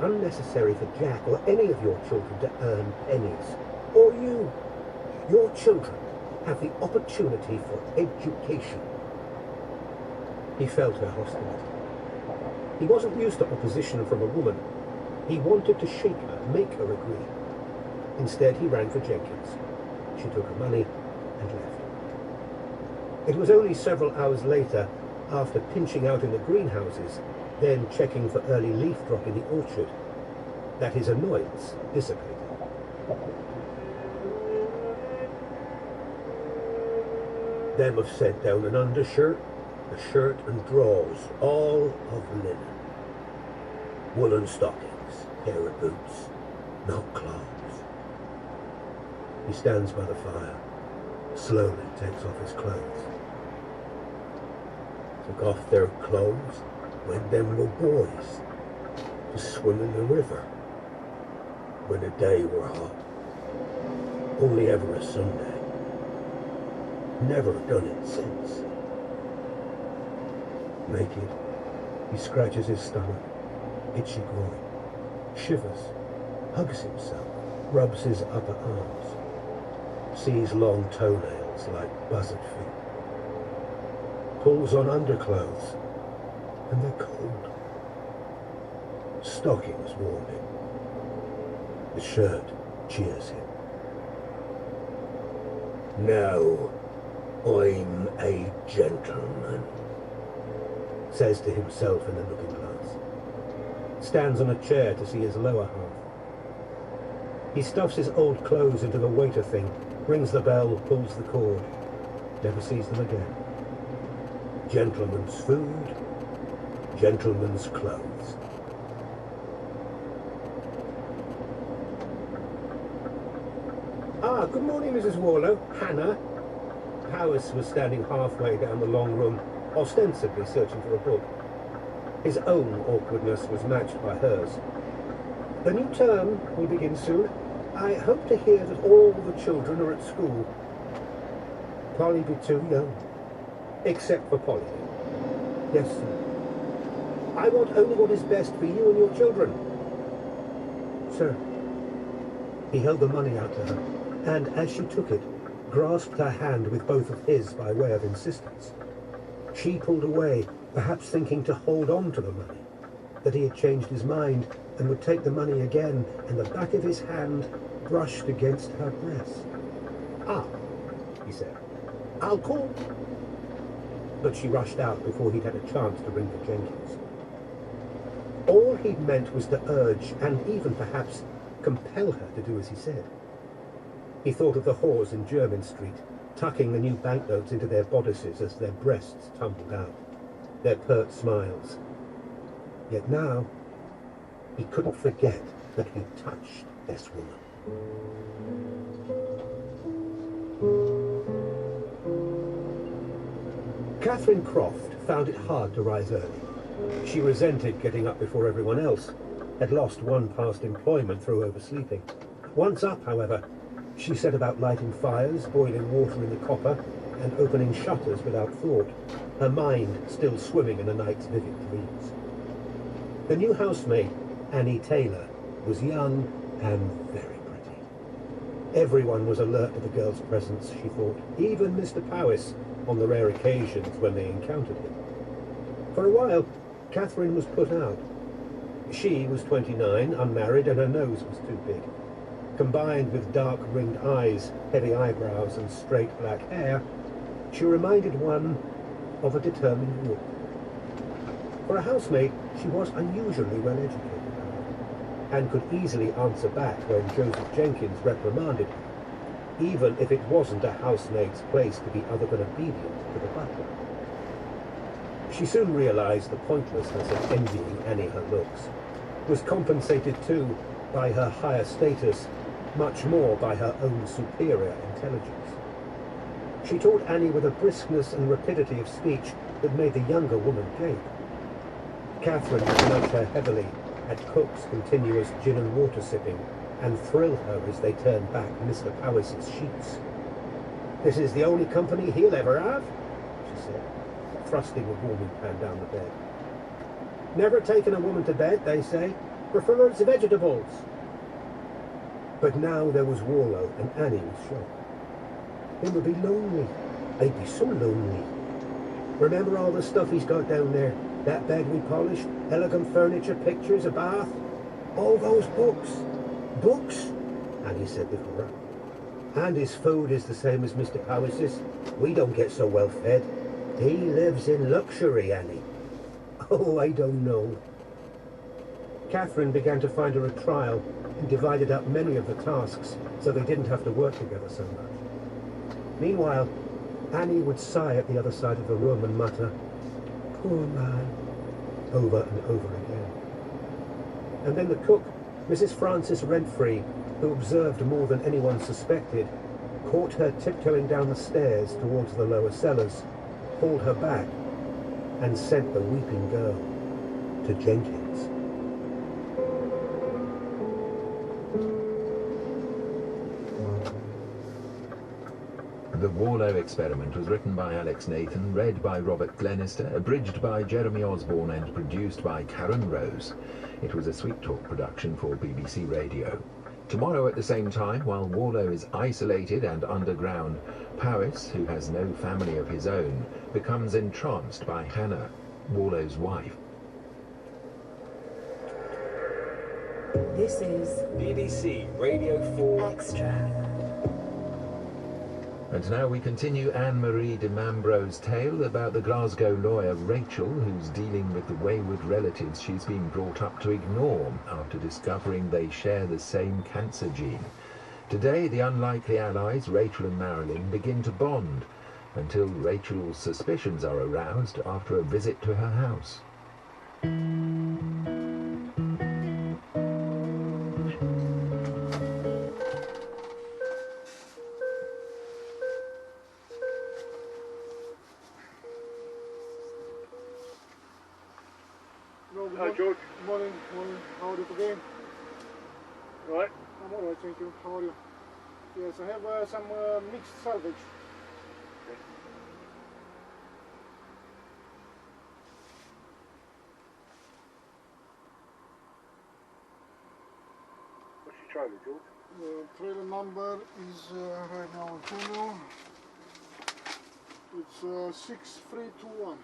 unnecessary for Jack or any of your children to earn pennies. Or you. Your children have the opportunity for education. He felt her hostility. He wasn't used to opposition from a woman. He wanted to shake her, make her agree. Instead, he rang for Jenkins. She took her money and left. It was only several hours later, after pinching out in the greenhouses, then checking for early leaf drop in the orchard, that his annoyance dissipated. Them have sent down an undershirt, a shirt and drawers, all of linen. Woolen stockings, pair of boots, not clothes. He stands by the fire, slowly takes off his clothes. Took off their clothes when them were boys, to swim in the river, when the day were hot. Only ever a Sunday. Never done it since. Naked, he scratches his stomach, itchy groin, shivers, hugs himself, rubs his upper arms, sees long toenails like buzzard feet, pulls on underclothes, and they're cold. Stockings warm him. The shirt cheers him. Now I'm a gentleman, says to himself in the looking glass. Stands on a chair to see his lower half. He stuffs his old clothes into the waiter thing, rings the bell, pulls the cord, never sees them again. Gentleman's food, gentleman's clothes. Ah, good morning, Mrs. Warlow. Hannah. Powys was standing halfway down the long room, ostensibly searching for a book. His own awkwardness was matched by hers. The new term will begin soon. I hope to hear that all the children are at school. Polly be too young. Except for Polly. Yes, sir. I want only what is best for you and your children. Sir. He held the money out to her, and as she took it, grasped her hand with both of his by way of insistence. She pulled away, perhaps thinking to hold on to the money, that he had changed his mind and would take the money again, and the back of his hand brushed against her breast. Ah, he said, I'll call. But she rushed out before he'd had a chance to ring for Jenkins. All he'd meant was to urge, and even perhaps compel her to do as he said. He thought of the whores in Jermyn Street, tucking the new banknotes into their bodices as their breasts tumbled out, their pert smiles. Yet now, he couldn't forget that he'd touched this woman. Catherine Croft found it hard to rise early. She resented getting up before everyone else, had lost one past employment through oversleeping. Once up, however, she set about lighting fires, boiling water in the copper, and opening shutters without thought, her mind still swimming in a night's vivid dreams. The new housemaid, Annie Taylor, was young and very pretty. Everyone was alert to the girl's presence, she thought, even Mr. Powys, on the rare occasions when they encountered him. For a while, Catherine was put out. She was 29, unmarried, and her nose was too big. Combined with dark ringed eyes, heavy eyebrows, and straight black hair, she reminded one of a determined wolf. For a housemaid, she was unusually well educated, and could easily answer back when Joseph Jenkins reprimanded her, even if it wasn't a housemaid's place to be other than obedient to the butler. She soon realized the pointlessness of envying Annie her looks, was compensated too by her higher status, much more by her own superior intelligence. She taught Annie with a briskness and rapidity of speech that made the younger woman gape. Catherine would nudge her heavily at Cook's continuous gin and water sipping, and thrill her as they turned back Mr. Powys's sheets. "This is the only company he'll ever have," she said, thrusting a warming pan down the bed. "Never taken a woman to bed, they say. prefers vegetables. But now there was Warlow, and Annie was shocked. It would be lonely. I'd be so lonely. Remember all the stuff he's got down there? That bed we polished, elegant furniture, pictures, a bath? All those books. Books? Annie said before her. And his food is the same as Mr. Powis's. We don't get so well fed. He lives in luxury, Annie. Oh, I don't know. Catherine began to find her a trial and divided up many of the tasks so they didn't have to work together so much. Meanwhile, Annie would sigh at the other side of the room and mutter, "Poor man," over and over again. And then the cook, Mrs. Francis Renfrey, who observed more than anyone suspected, caught her tiptoeing down the stairs towards the lower cellars, pulled her back, and sent the weeping girl to Jenkins. The Warlow Experiment was written by Alex Nathan, read by Robert Glenister, abridged by Jeremy Osborne and produced by Karen Rose. It was a Sweet Talk production for BBC Radio. Tomorrow at the same time, while Warlow is isolated and underground, Powys, who has no family of his own, becomes entranced by Hannah, Warlow's wife. This is BBC Radio 4 Extra. And now we continue Anne-Marie de Mambro's tale about the Glasgow lawyer Rachel, who's dealing with the wayward relatives she's been brought up to ignore after discovering they share the same cancer gene. Today, the unlikely allies, Rachel and Marilyn, begin to bond, until Rachel's suspicions are aroused after a visit to her house. Hi George. Morning. How are you today? Right. I'm alright, thank you. How are you? Yes, I have some mixed salvage. Okay. What's your trailer, George? The trailer number is right now on channel. It's 6321.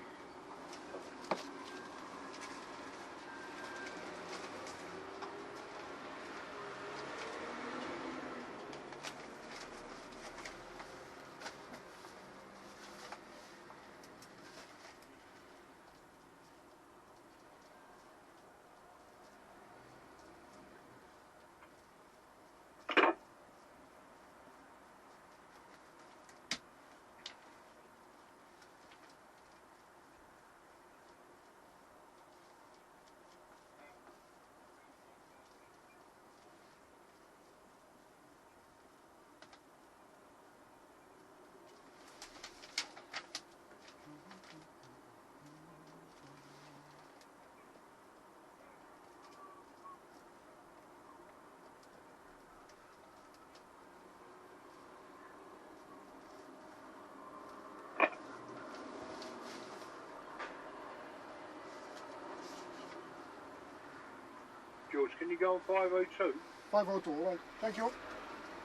George, can you go on 502? 502, alright. Thank you.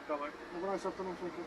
Come on. Have a nice afternoon, thank you.